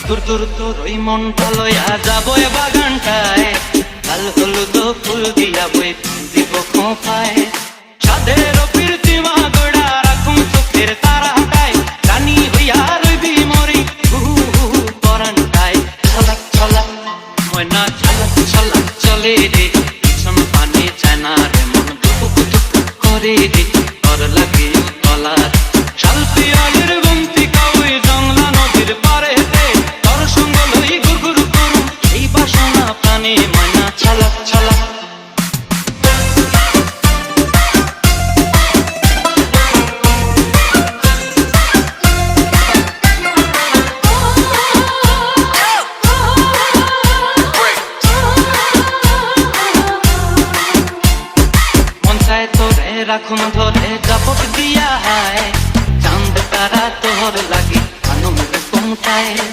দূর দূর তোর ওই মনটা লইয়া যাবো এ বাগানটায়, লাল হলুদ ফুল দিয়া বই দিব খোঁপায়। সাধের প্রীতিমা গোড়া রাখুন চোখের তারাটায়, রানী হইয়া রইবি মরি পরানটায়। ছলাক ছলাক ময়না ছলাক ছলাক চলে রে, পিছন পানে চায় না রে মন দুপুক দুপুক করে রে, তোর লাগে তলার শাল পিয়ালের বন্তি কাউই জংলা নদীর পারেতে, তোর সঙ্গ লই গুগুর করু এই বাসনা প্রাণে ময়না ছলাক ছলাক। রাখুন